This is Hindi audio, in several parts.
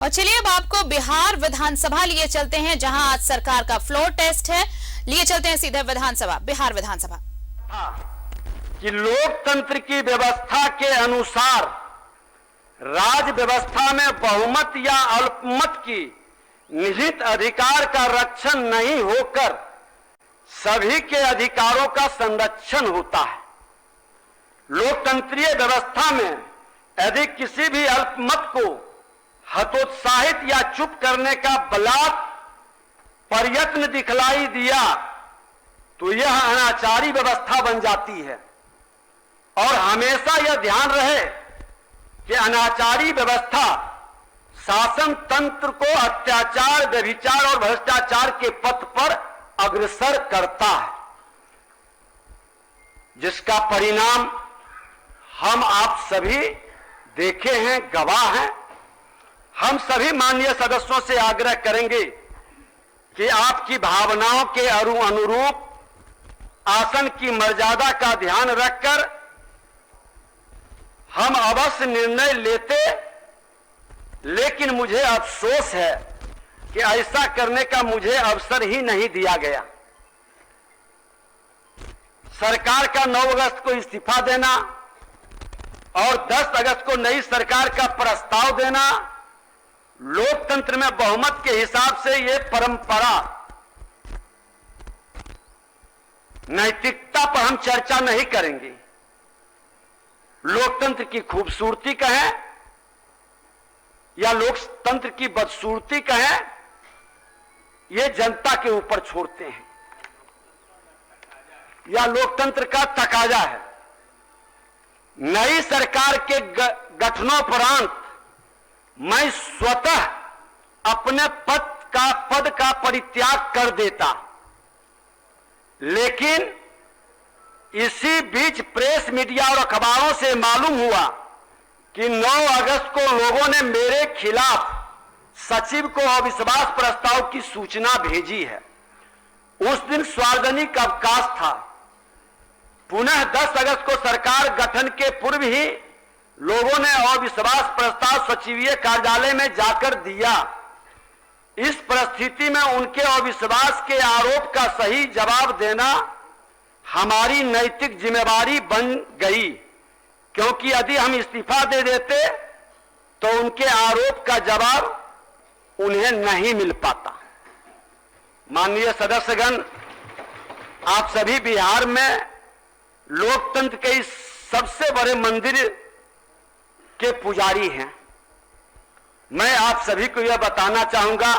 और चलिए अब आपको बिहार विधानसभा लिए चलते हैं, जहां आज सरकार का फ्लोर टेस्ट है। लिए चलते हैं सीधे विधानसभा, बिहार विधानसभा। कि लोकतंत्र की व्यवस्था के अनुसार राज व्यवस्था में बहुमत या अल्पमत की निहित अधिकार का रक्षण नहीं होकर सभी के अधिकारों का संरक्षण होता है। लोकतंत्रीय व्यवस्था में यदि किसी भी अल्पमत को हतोत्साहित या चुप करने का बलात् प्रयत्न दिखलाई दिया तो यह अनाचारी व्यवस्था बन जाती है। और हमेशा यह ध्यान रहे कि अनाचारी व्यवस्था शासन तंत्र को अत्याचार, व्यभिचार और भ्रष्टाचार के पथ पर अग्रसर करता है, जिसका परिणाम हम आप सभी देखे हैं, गवाह हैं। हम सभी माननीय सदस्यों से आग्रह करेंगे कि आपकी भावनाओं के अनुरूप आसन की मर्यादा का ध्यान रखकर हम अवश्य निर्णय लेते, लेकिन मुझे अफसोस है कि ऐसा करने का मुझे अवसर ही नहीं दिया गया। सरकार का 9 अगस्त को इस्तीफा देना और 10 अगस्त को नई सरकार का प्रस्ताव देना, लोकतंत्र में बहुमत के हिसाब से यह परंपरा, नैतिकता पर हम चर्चा नहीं करेंगे। लोकतंत्र की खूबसूरती कहें या लोकतंत्र की बदसूरती कहें, यह जनता के ऊपर छोड़ते हैं, या लोकतंत्र का तकाजा है। नई सरकार के गठनोपरांत मैं स्वतः अपने पद का परित्याग कर देता, लेकिन इसी बीच प्रेस, मीडिया और अखबारों से मालूम हुआ कि 9 अगस्त को लोगों ने मेरे खिलाफ सचिव को अविश्वास प्रस्ताव की सूचना भेजी है। उस दिन सार्वजनिक अवकाश था। पुनः 10 अगस्त को सरकार गठन के पूर्व ही लोगों ने अविश्वास प्रस्ताव सचिवीय कार्यालय में जाकर दिया। इस परिस्थिति में उनके अविश्वास के आरोप का सही जवाब देना हमारी नैतिक जिम्मेवारी बन गई, क्योंकि यदि हम इस्तीफा दे देते तो उनके आरोप का जवाब उन्हें नहीं मिल पाता। माननीय सदस्यगण, आप सभी बिहार में लोकतंत्र के इस सबसे बड़े मंदिर के पुजारी हैं। मैं आप सभी को यह बताना चाहूंगा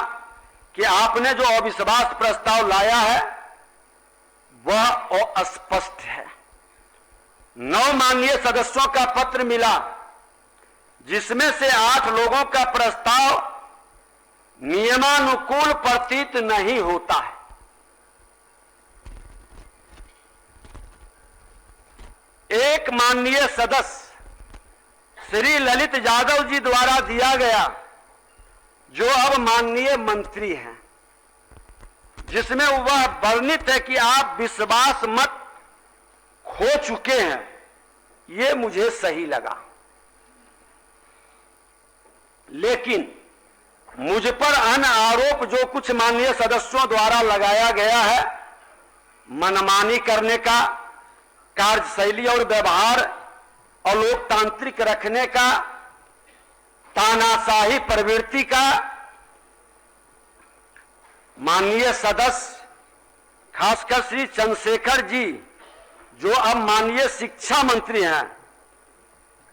कि आपने जो अविश्वास प्रस्ताव लाया है वह अस्पष्ट है। 9 माननीय सदस्यों का पत्र मिला, जिसमें से 8 लोगों का प्रस्ताव नियमानुकूल प्रतीत नहीं होता है। एक माननीय सदस्य श्री ललित यादव जी द्वारा दिया गया, जो अब माननीय मंत्री हैं, जिसमें वह वर्णित है कि आप विश्वास मत खो चुके हैं। यह मुझे सही लगा, लेकिन मुझ पर अन्य आरोप जो कुछ माननीय सदस्यों द्वारा लगाया गया है, मनमानी करने का, कार्यशैली और व्यवहार अलोकतांत्रिक रखने का, तानाशाही प्रवृत्ति का, माननीय सदस्य खासकर श्री चंद्रशेखर जी, जो अब माननीय शिक्षा मंत्री हैं,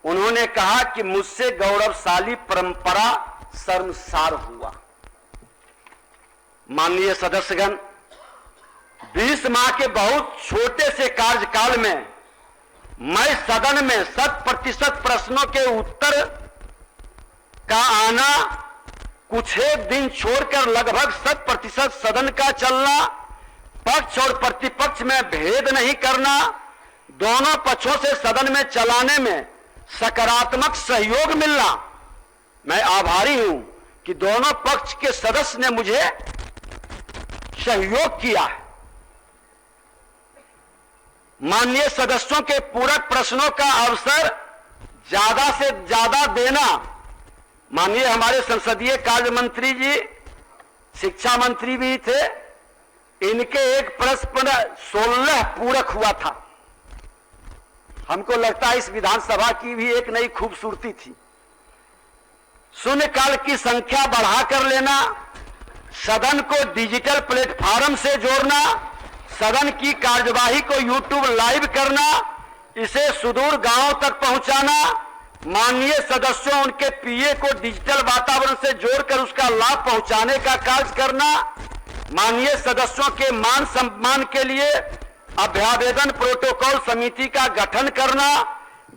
उन्होंने कहा कि मुझसे गौरवशाली परंपरा शर्मसार हुआ। माननीय सदस्यगण, 20 माह के बहुत छोटे से कार्यकाल में मैं सदन में 100% प्रश्नों के उत्तर का आना, कुछ एक दिन छोड़कर लगभग 100% सदन का चलना, पक्ष और प्रतिपक्ष में भेद नहीं करना, दोनों पक्षों से सदन में चलाने में सकारात्मक सहयोग मिलना, मैं आभारी हूं कि दोनों पक्ष के सदस्य ने मुझे सहयोग किया है। माननीय सदस्यों के पूरक प्रश्नों का अवसर ज्यादा से ज्यादा देना माननीय हमारे संसदीय कार्य मंत्री जी, शिक्षा मंत्री भी थे, इनके एक प्रश्न पर 16 पूरक हुआ था। हमको लगता है इस विधानसभा की भी एक नई खूबसूरती थी। शून्यकाल की संख्या बढ़ाकर लेना, सदन को डिजिटल प्लेटफॉर्म से जोड़ना, सदन की कार्यवाही को यूट्यूब लाइव करना, इसे सुदूर गांवों तक पहुंचाना, माननीय सदस्यों उनके पीए को डिजिटल वातावरण से जोड़कर उसका लाभ पहुंचाने का कार्य करना, माननीय सदस्यों के मान सम्मान के लिए अभ्यावेदन प्रोटोकॉल समिति का गठन करना,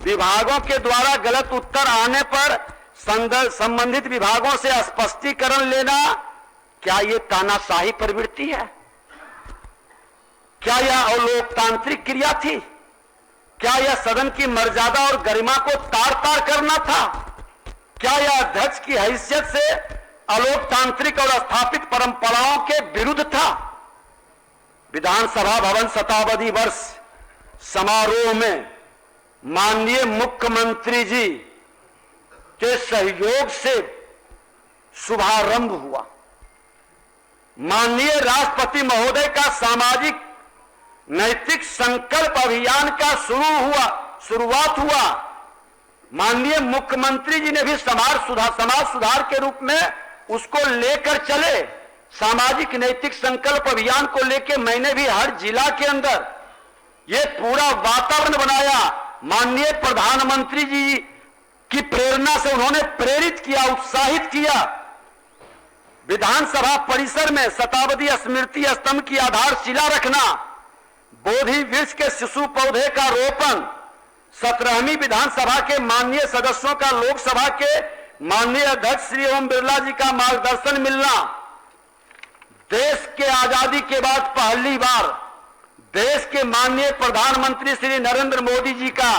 विभागों के द्वारा गलत उत्तर आने पर संबंधित विभागों से स्पष्टीकरण लेना, क्या ये तानाशाही प्रवृत्ति है? क्या यह अलोकतांत्रिक क्रिया थी? क्या यह सदन की मर्यादा और गरिमा को तार तार करना था? क्या यह अध्यक्ष की हैसियत से अलोकतांत्रिक और स्थापित परंपराओं के विरुद्ध था? विधानसभा भवन शताब्दी वर्ष समारोह में माननीय मुख्यमंत्री जी के सहयोग से शुभारंभ हुआ। माननीय राष्ट्रपति महोदय का सामाजिक नैतिक संकल्प अभियान का शुरुआत हुआ। माननीय मुख्यमंत्री जी ने भी समाज सुधार के रूप में उसको लेकर चले। सामाजिक नैतिक संकल्प अभियान को लेकर मैंने भी हर जिला के अंदर ये पूरा वातावरण बनाया। माननीय प्रधानमंत्री जी की प्रेरणा से उन्होंने प्रेरित किया, उत्साहित किया। विधानसभा परिसर में शताब्दी स्मृति स्तंभ की आधारशिला रखना, बोधि वृक्ष के शिशु पौधे का रोपण, 17वीं विधानसभा के माननीय सदस्यों का लोकसभा के माननीय अध्यक्ष श्री ओम बिरला जी का मार्गदर्शन मिलना, देश के आजादी के बाद पहली बार देश के माननीय प्रधानमंत्री श्री नरेंद्र मोदी जी का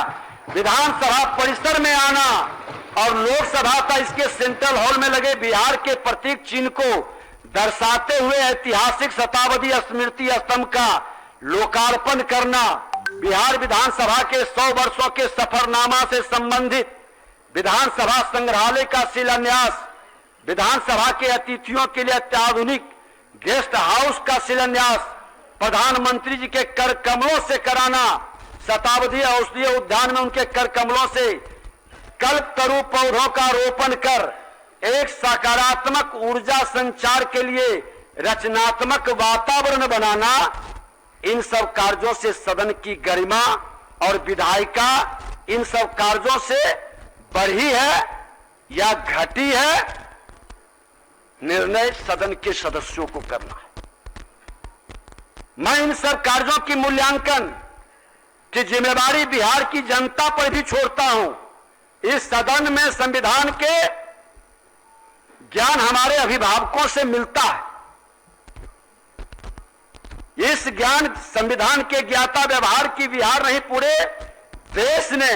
विधानसभा परिसर में आना और लोकसभा का इसके सेंट्रल हॉल में लगे बिहार के प्रतीक चिन्ह को दर्शाते हुए ऐतिहासिक शताब्दी स्मृति स्तंभ का लोकार्पण करना, बिहार विधानसभा के 100 वर्षों के सफरनामा से संबंधित विधानसभा संग्रहालय का शिलान्यास, विधानसभा के अतिथियों के लिए अत्याधुनिक गेस्ट हाउस का शिलान्यास प्रधानमंत्री जी के कर कमलों से कराना, शताब्दी औषधीय उद्यान में उनके कर कमलों से कल्पतरु पौधों का रोपण कर एक सकारात्मक ऊर्जा संचार के लिए रचनात्मक वातावरण बनाना, इन सब कार्यों से सदन की गरिमा और विधायिका इन सब कार्यों से बढ़ी है या घटी है, निर्णय सदन के सदस्यों को करना है। मैं इन सब कार्यों की मूल्यांकन की जिम्मेदारी बिहार की जनता पर भी छोड़ता हूं। इस सदन में संविधान के ज्ञान हमारे अभिभावकों से मिलता है। इस ज्ञान संविधान के ज्ञाता व्यवहार की बिहार नहीं पूरे देश ने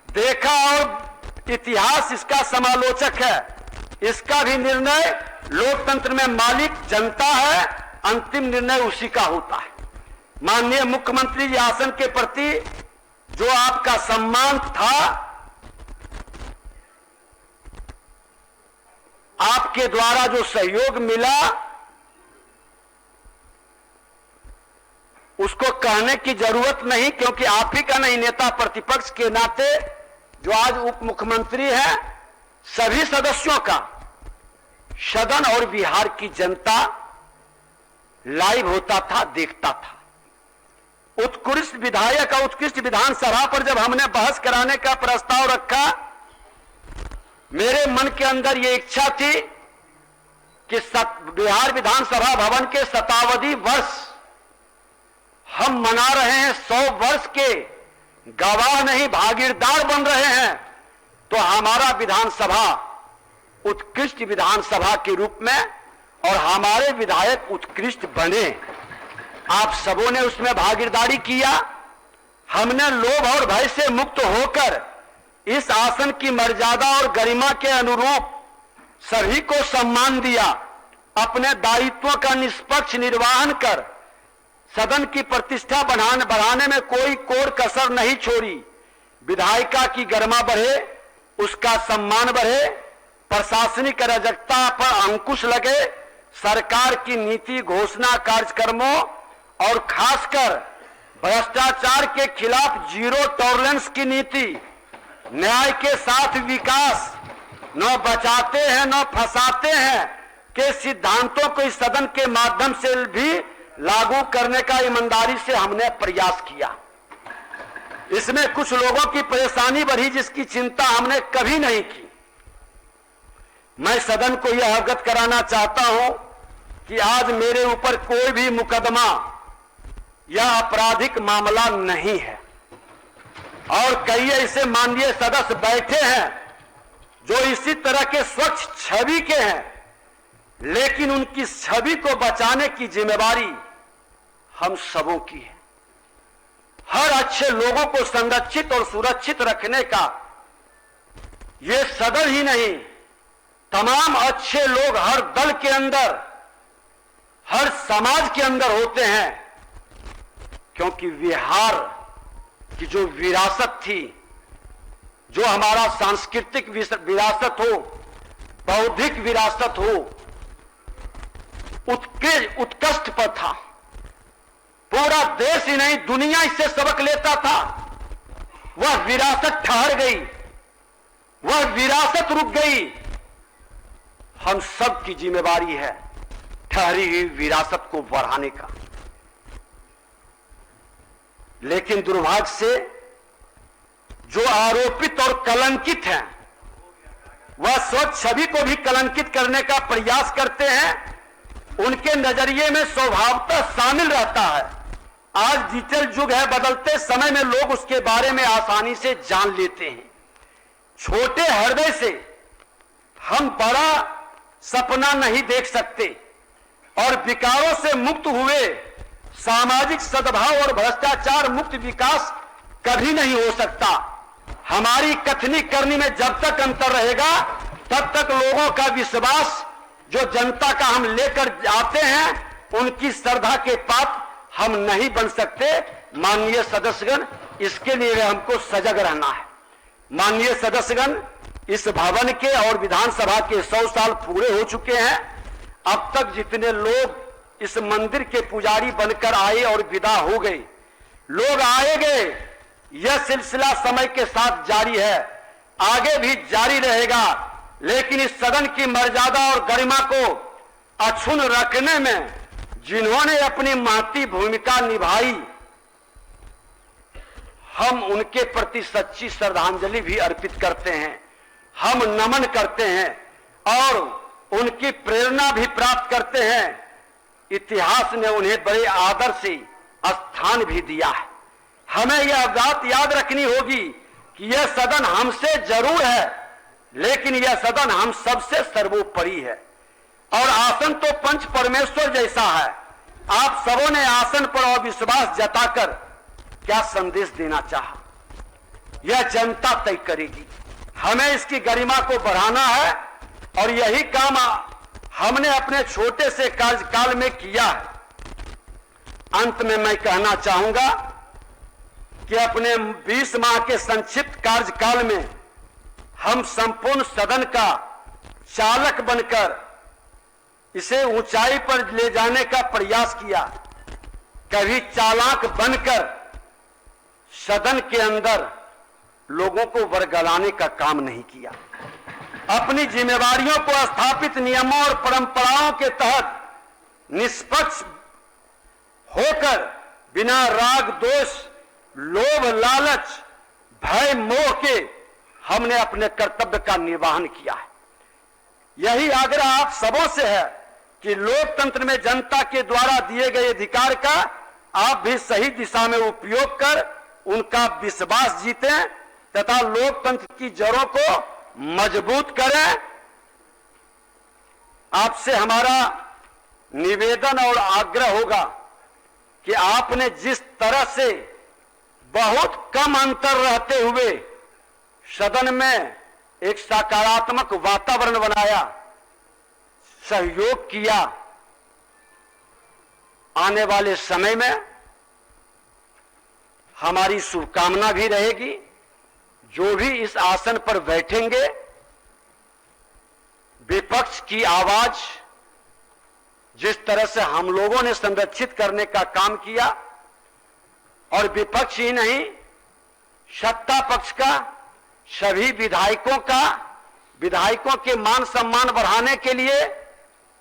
देखा और इतिहास इसका समालोचक है। इसका भी निर्णय लोकतंत्र में मालिक जनता है, अंतिम निर्णय उसी का होता है। माननीय मुख्यमंत्री जी आसन के प्रति जो आपका सम्मान था, आपके द्वारा जो सहयोग मिला, उसको कहने की जरूरत नहीं, क्योंकि आप ही का नहीं, नेता प्रतिपक्ष के नाते जो आज उप मुख्यमंत्री है, सभी सदस्यों का सदन और बिहार की जनता लाइव होता था, देखता था। उत्कृष्ट विधायक और उत्कृष्ट विधानसभा पर जब हमने बहस कराने का प्रस्ताव रखा, मेरे मन के अंदर यह इच्छा थी कि बिहार विधानसभा भवन के शताब्दी वर्ष हम मना रहे हैं, 100 वर्ष के गवाह नहीं भागीदार बन रहे हैं, तो हमारा विधानसभा उत्कृष्ट विधानसभा के रूप में और हमारे विधायक उत्कृष्ट बने। आप सबों ने उसमें भागीदारी किया। हमने लोभ और भय से मुक्त होकर इस आसन की मर्यादा और गरिमा के अनुरूप सभी को सम्मान दिया। अपने दायित्वों का निष्पक्ष निर्वहन कर सदन की प्रतिष्ठा बढ़ाने में कोई कोर कसर नहीं छोड़ी। विधायिका की गरिमा बढ़े, उसका सम्मान बढ़े, प्रशासनिक अराजकता पर अंकुश लगे, सरकार की नीति घोषणा कार्यक्रमों और खासकर भ्रष्टाचार के खिलाफ जीरो टॉलरेंस की नीति, न्याय के साथ विकास, न बचाते हैं न फंसाते हैं के सिद्धांतों को इस सदन के माध्यम से भी लागू करने का ईमानदारी से हमने प्रयास किया। इसमें कुछ लोगों की परेशानी बढ़ी जिसकी चिंता हमने कभी नहीं की। मैं सदन को यह अवगत कराना चाहता हूं कि आज मेरे ऊपर कोई भी मुकदमा या आपराधिक मामला नहीं है और कई ऐसे माननीय सदस्य बैठे हैं जो इसी तरह के स्वच्छ छवि के हैं, लेकिन उनकी छवि को बचाने की जिम्मेवारी हम सबों की है। हर अच्छे लोगों को संरक्षित और सुरक्षित रखने का ये सदन ही नहीं, तमाम अच्छे लोग हर दल के अंदर, हर समाज के अंदर होते हैं, क्योंकि बिहार की जो विरासत थी, जो हमारा सांस्कृतिक विरासत हो, बौद्धिक विरासत हो, उत्कृष्ट पर था। पूरा देश ही नहीं दुनिया इससे सबक लेता था। वह विरासत ठहर गई, वह विरासत रुक गई। हम सब की जिम्मेवारी है ठहरी हुई विरासत को बढ़ाने का। लेकिन दुर्भाग्य से जो आरोपित और कलंकित हैं, वह स्वच्छ छवि को भी कलंकित करने का प्रयास करते हैं। उनके नजरिए में स्वभावतः शामिल रहता है। आज डिजिटल युग है, बदलते समय में लोग उसके बारे में आसानी से जान लेते हैं। छोटे हृदय से हम बड़ा सपना नहीं देख सकते और विकारों से मुक्त हुए सामाजिक सद्भाव और भ्रष्टाचार मुक्त विकास कभी नहीं हो सकता। हमारी कथनी करनी में जब तक अंतर रहेगा, तब तक लोगों का विश्वास जो जनता का हम लेकर आते हैं, उनकी श्रद्धा के पात्र हम नहीं बन सकते। माननीय सदस्यगण, इसके लिए हमको सजग रहना है। माननीय सदस्यगण, इस भवन के और विधानसभा के 100 साल पूरे हो चुके हैं। अब तक जितने लोग इस मंदिर के पुजारी बनकर आए और विदा हो गए, लोग आए गए, यह सिलसिला समय के साथ जारी है, आगे भी जारी रहेगा। लेकिन इस सदन की मर्यादा और गरिमा को अक्षुण्ण रखने में जिन्होंने अपनी महती भूमिका निभाई, हम उनके प्रति सच्ची श्रद्धांजलि भी अर्पित करते हैं, हम नमन करते हैं और उनकी प्रेरणा भी प्राप्त करते हैं। इतिहास ने उन्हें बड़े आदर से स्थान भी दिया है। हमें यह बात याद रखनी होगी कि यह सदन हमसे जरूर है, लेकिन यह सदन हम सबसे सर्वोपरि है। और आसन तो पंच परमेश्वर जैसा है। आप सबों ने आसन पर अविश्वास जताकर क्या संदेश देना चाहा, यह जनता तय करेगी। हमें इसकी गरिमा को बढ़ाना है और यही काम हमने अपने छोटे से कार्यकाल में किया है। अंत में मैं कहना चाहूंगा कि अपने 20 माह के संक्षिप्त कार्यकाल में हम संपूर्ण सदन का चालक बनकर इसे ऊंचाई पर ले जाने का प्रयास किया। कभी चालाक बनकर सदन के अंदर लोगों को वर्गलाने का काम नहीं किया। अपनी जिम्मेवारियों को स्थापित नियमों और परंपराओं के तहत निष्पक्ष होकर बिना राग दोष, लोभ, लालच, भय, मोह के हमने अपने कर्तव्य का निर्वहन किया है। यही आग्रह आप सबों से है कि लोकतंत्र में जनता के द्वारा दिए गए अधिकार का आप भी सही दिशा में उपयोग कर उनका विश्वास जीतें तथा लोकतंत्र की जड़ों को मजबूत करें। आपसे हमारा निवेदन और आग्रह होगा कि आपने जिस तरह से बहुत कम अंतर रहते हुए सदन में एक सकारात्मक वातावरण बनाया, सहयोग किया, आने वाले समय में हमारी शुभकामना भी रहेगी। जो भी इस आसन पर बैठेंगे विपक्ष की आवाज जिस तरह से हम लोगों ने संरक्षित करने का काम किया, और विपक्ष ही नहीं सत्ता पक्ष का, सभी विधायकों के मान सम्मान बढ़ाने के लिए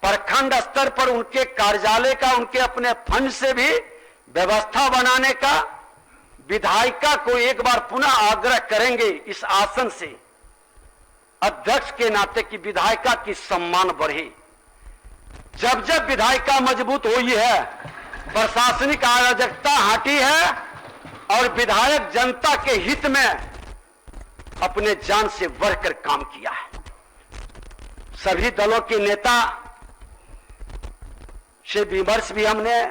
प्रखंड स्तर पर उनके कार्यालय का, उनके अपने फंड से भी व्यवस्था बनाने का विधायिका को एक बार पुनः आग्रह करेंगे इस आसन से, अध्यक्ष के नाते की विधायिका की सम्मान बढ़े। जब जब विधायिका मजबूत हुई है, प्रशासनिक अराजकता हटी है और विधायक जनता के हित में अपने जान से बढ़कर काम किया है। सभी दलों के नेता से विमर्श भी हमने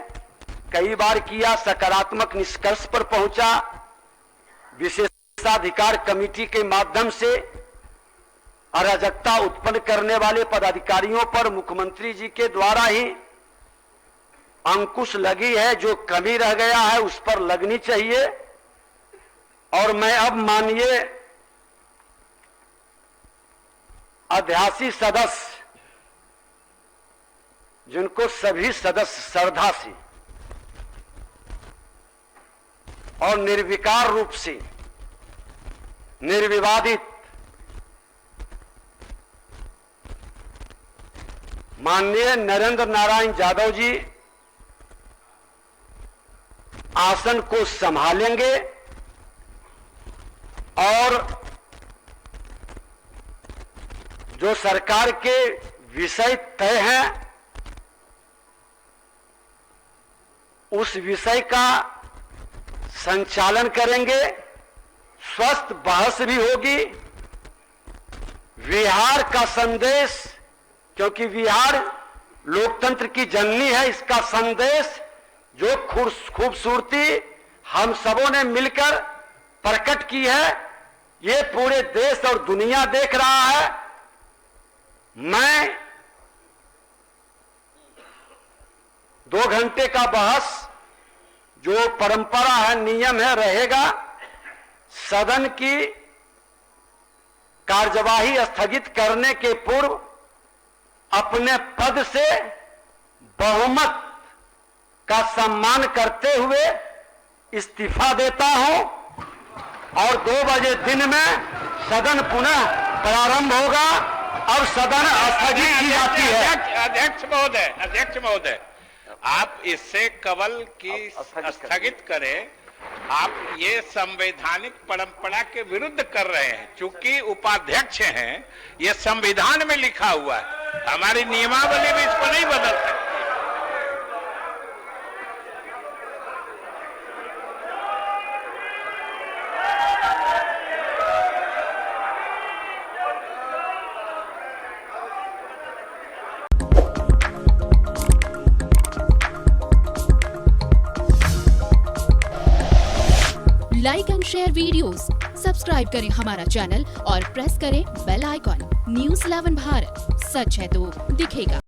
कई बार किया, सकारात्मक निष्कर्ष पर पहुंचा। विशेषाधिकार कमेटी के माध्यम से अराजकता उत्पन्न करने वाले पदाधिकारियों पर मुख्यमंत्री जी के द्वारा ही अंकुश लगी है, जो कमी रह गया है उस पर लगनी चाहिए। और मैं अब माननीय अध्यासी सदस्य, जिनको सभी सदस्य श्रद्धा से और निर्विकार रूप से निर्विवादित माननीय नरेंद्र नारायण यादव जी आसन को संभालेंगे और जो सरकार के विषय तय हैं उस विषय का संचालन करेंगे। स्वस्थ बहस भी होगी। बिहार का संदेश, क्योंकि बिहार लोकतंत्र की जननी है, इसका संदेश जो खूबसूरती हम सबों ने मिलकर प्रकट की है, ये पूरे देश और दुनिया देख रहा है। मैं 2 घंटे का बहस जो परंपरा है, नियम है, रहेगा। सदन की कार्यवाही स्थगित करने के पूर्व अपने पद से बहुमत का सम्मान करते हुए इस्तीफा देता हूं और 2 बजे दिन में सदन पुनः प्रारंभ होगा और सदन स्थगित की जाती है। अध्यक्ष महोदय, आप इससे कवल की स्थगित करें। आप ये संवैधानिक परंपरा के विरुद्ध कर रहे हैं। चूंकि उपाध्यक्ष हैं, ये संविधान में लिखा हुआ है, हमारी नियमावली में इसको नहीं बदल सकती। Like and share videos, subscribe करें हमारा चैनल और प्रेस करें बेल आइकॉन। न्यूज़ 11 भारत, सच है तो दिखेगा।